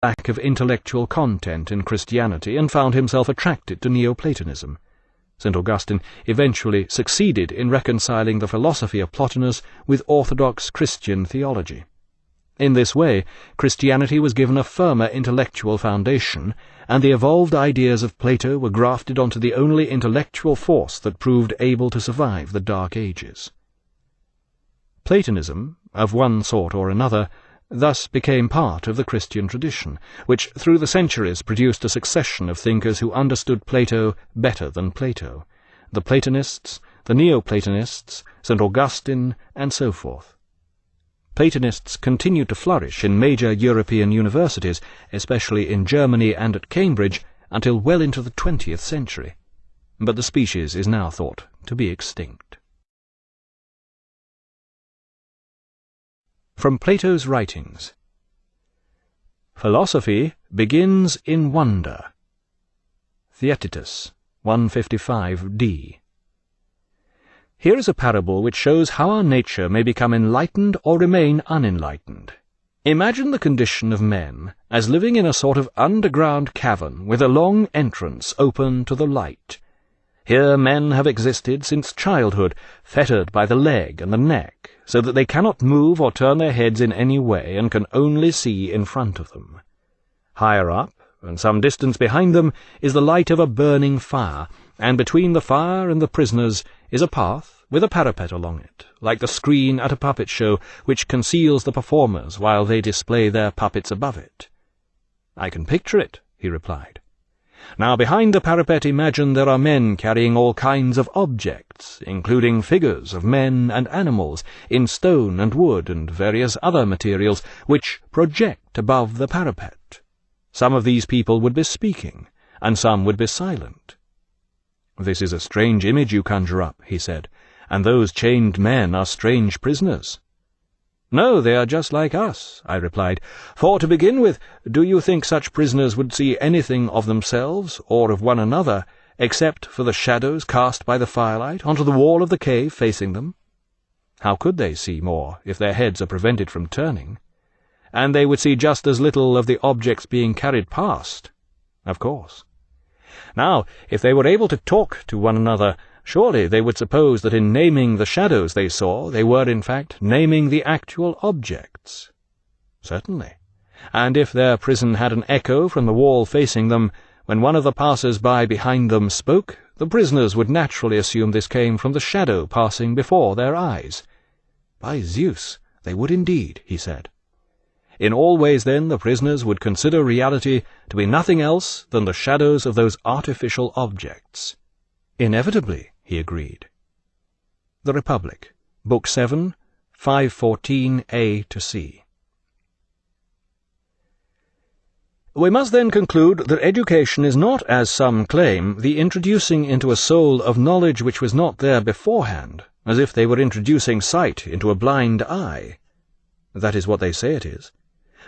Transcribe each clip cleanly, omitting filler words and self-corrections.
lack of intellectual content in Christianity and found himself attracted to Neoplatonism. St. Augustine eventually succeeded in reconciling the philosophy of Plotinus with orthodox Christian theology. In this way, Christianity was given a firmer intellectual foundation, and the evolved ideas of Plato were grafted onto the only intellectual force that proved able to survive the Dark Ages. Platonism, of one sort or another, thus became part of the Christian tradition, which through the centuries produced a succession of thinkers who understood Plato better than Plato: the Platonists, the Neoplatonists, St. Augustine, and so forth. Platonists continued to flourish in major European universities, especially in Germany and at Cambridge, until well into the 20th century. But the species is now thought to be extinct. From Plato's writings. Philosophy begins in wonder. Theaetetus, 155d. Here is a parable which shows how our nature may become enlightened or remain unenlightened. Imagine the condition of men as living in a sort of underground cavern with a long entrance open to the light. Here men have existed since childhood, fettered by the leg and the neck, so that they cannot move or turn their heads in any way and can only see in front of them. Higher up, and some distance behind them, is the light of a burning fire, and between the fire and the prisoners is a path with a parapet along it, like the screen at a puppet show, which conceals the performers while they display their puppets above it. "I can picture it," he replied. "Now behind the parapet imagine there are men carrying all kinds of objects, including figures of men and animals, in stone and wood and various other materials, which project above the parapet. Some of these people would be speaking, and some would be silent." "This is a strange image you conjure up," he said, "and those chained men are strange prisoners." "No, they are just like us," I replied, "for to begin with, do you think such prisoners would see anything of themselves or of one another, except for the shadows cast by the firelight onto the wall of the cave facing them? How could they see more if their heads are prevented from turning? And they would see just as little of the objects being carried past, of course. Now, if they were able to talk to one another, surely they would suppose that in naming the shadows they saw, they were in fact naming the actual objects." "Certainly. And if their prison had an echo from the wall facing them, when one of the passers-by behind them spoke, the prisoners would naturally assume this came from the shadow passing before their eyes." "By Zeus, they would indeed," he said. "In all ways, then, the prisoners would consider reality to be nothing else than the shadows of those artificial objects." "Inevitably," he agreed. The Republic, Book 7, 514a to c. We must then conclude that education is not, as some claim, the introducing into a soul of knowledge which was not there beforehand, as if they were introducing sight into a blind eye. That is what they say it is.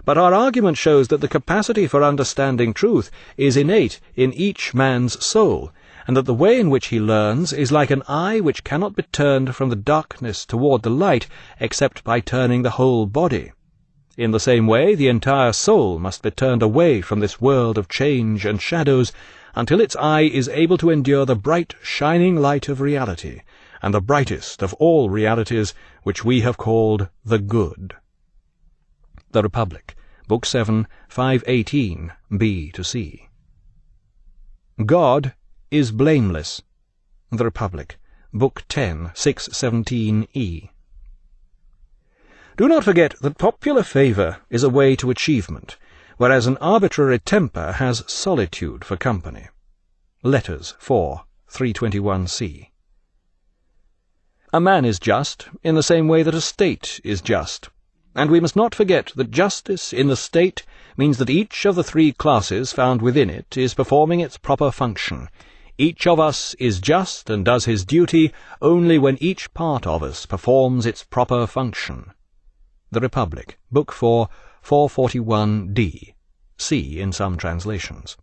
But our argument shows that the capacity for understanding truth is innate in each man's soul, and that the way in which he learns is like an eye which cannot be turned from the darkness toward the light except by turning the whole body. In the same way, the entire soul must be turned away from this world of change and shadows until its eye is able to endure the bright, shining light of reality, and the brightest of all realities, which we have called the good. The Republic, Book 7, 518, b to c. God is blameless. The Republic, Book 10, 617e. Do not forget that popular favour is a way to achievement, whereas an arbitrary temper has solitude for company. Letters 4, 321c. A man is just in the same way that a state is just, and we must not forget that justice in the state means that each of the three classes found within it is performing its proper function. Each of us is just and does his duty only when each part of us performs its proper function. The Republic, Book 4, 441d, c in some translations.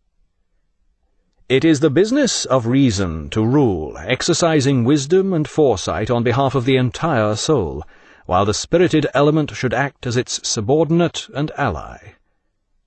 It is the business of reason to rule, exercising wisdom and foresight on behalf of the entire soul, while the spirited element should act as its subordinate and ally.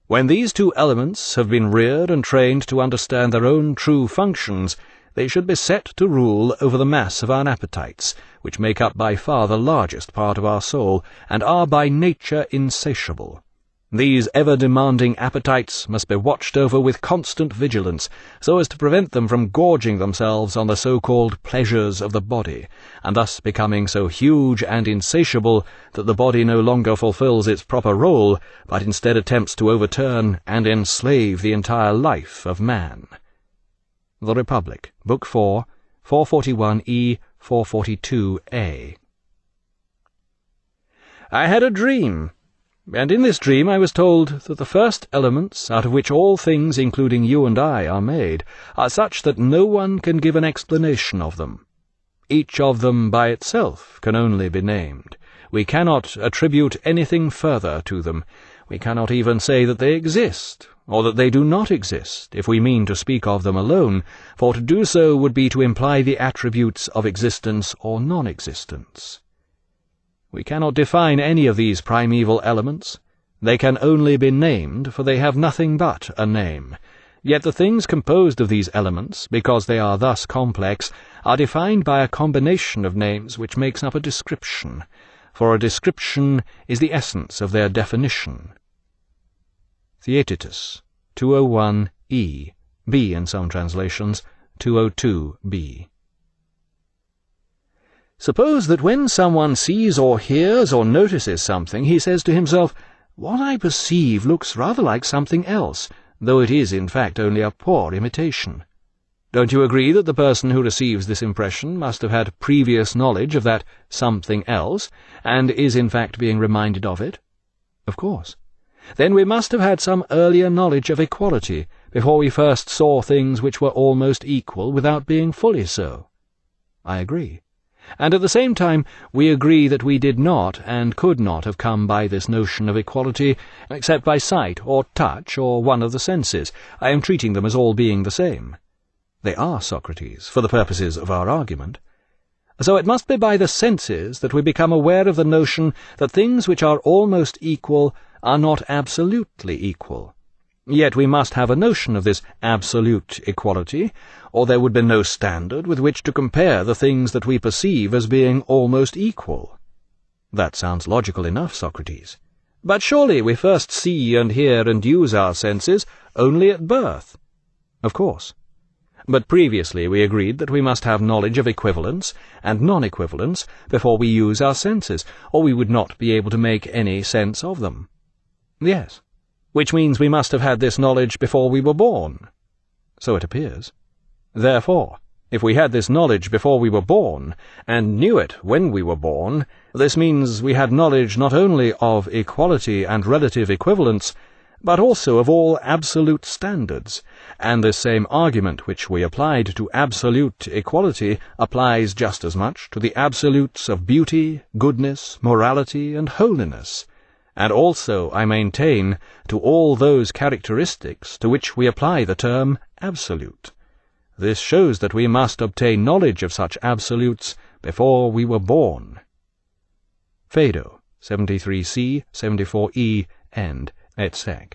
When these two elements have been reared and trained to understand their own true functions, they should be set to rule over the mass of our appetites, which make up by far the largest part of our soul, and are by nature insatiable. These ever-demanding appetites must be watched over with constant vigilance, so as to prevent them from gorging themselves on the so-called pleasures of the body, and thus becoming so huge and insatiable that the body no longer fulfills its proper role, but instead attempts to overturn and enslave the entire life of man. The Republic, Book 4, 441e, 442a. I had a dream. And in this dream I was told that the first elements, out of which all things, including you and I, are made, are such that no one can give an explanation of them. Each of them by itself can only be named. We cannot attribute anything further to them. We cannot even say that they exist, or that they do not exist, if we mean to speak of them alone, for to do so would be to imply the attributes of existence or non-existence. We cannot define any of these primeval elements. They can only be named, for they have nothing but a name. Yet the things composed of these elements, because they are thus complex, are defined by a combination of names which makes up a description, for a description is the essence of their definition. Theaetetus, 201e, b in some translations, 202b. Suppose that when someone sees or hears or notices something, he says to himself, "What I perceive looks rather like something else, though it is in fact only a poor imitation." Don't you agree that the person who receives this impression must have had previous knowledge of that something else, and is in fact being reminded of it? Of course. Then we must have had some earlier knowledge of equality, before we first saw things which were almost equal without being fully so. I agree. And at the same time we agree that we did not and could not have come by this notion of equality except by sight or touch or one of the senses. I am treating them as all being the same. They are, Socrates, for the purposes of our argument. So it must be by the senses that we become aware of the notion that things which are almost equal are not absolutely equal. Yet we must have a notion of this absolute equality, or there would be no standard with which to compare the things that we perceive as being almost equal. That sounds logical enough, Socrates. But surely we first see and hear and use our senses only at birth. Of course. But previously we agreed that we must have knowledge of equivalence and non-equivalence before we use our senses, or we would not be able to make any sense of them. Yes. Which means we must have had this knowledge before we were born. So it appears. Therefore, if we had this knowledge before we were born, and knew it when we were born, this means we had knowledge not only of equality and relative equivalence, but also of all absolute standards, and this same argument which we applied to absolute equality applies just as much to the absolutes of beauty, goodness, morality, and holiness, and also, I maintain, to all those characteristics to which we apply the term absolute. This shows that we must obtain knowledge of such absolutes before we were born. Phaedo, 73c, 74e, and etc.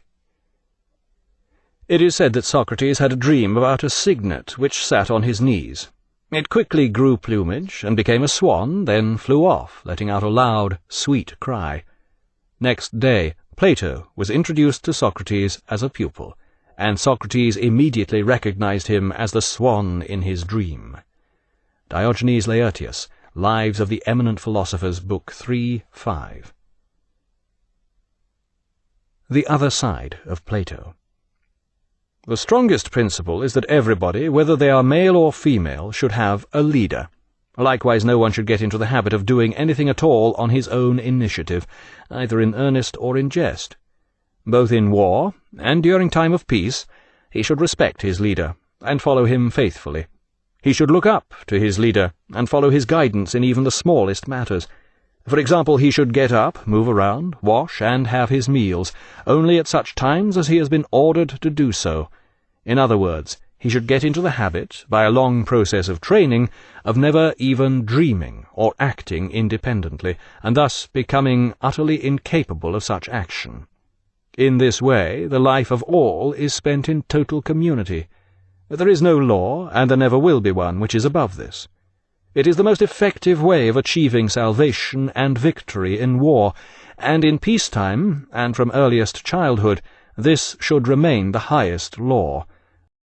It is said that Socrates had a dream about a cygnet which sat on his knees. It quickly grew plumage and became a swan, then flew off, letting out a loud, sweet cry. Next day, Plato was introduced to Socrates as a pupil, and Socrates immediately recognized him as the swan in his dream. Diogenes Laertius, Lives of the Eminent Philosophers, Book 3, 5. The other side of Plato. The strongest principle is that everybody, whether they are male or female, should have a leader. Likewise, no one should get into the habit of doing anything at all on his own initiative, either in earnest or in jest. Both in war and during time of peace, he should respect his leader and follow him faithfully. He should look up to his leader and follow his guidance in even the smallest matters. For example, he should get up, move around, wash, and have his meals, only at such times as he has been ordered to do so. In other words, he should get into the habit, by a long process of training, of never even dreaming or acting independently, and thus becoming utterly incapable of such action. In this way, the life of all is spent in total community. There is no law, and there never will be one, which is above this. It is the most effective way of achieving salvation and victory in war, and in peacetime, and from earliest childhood, this should remain the highest law.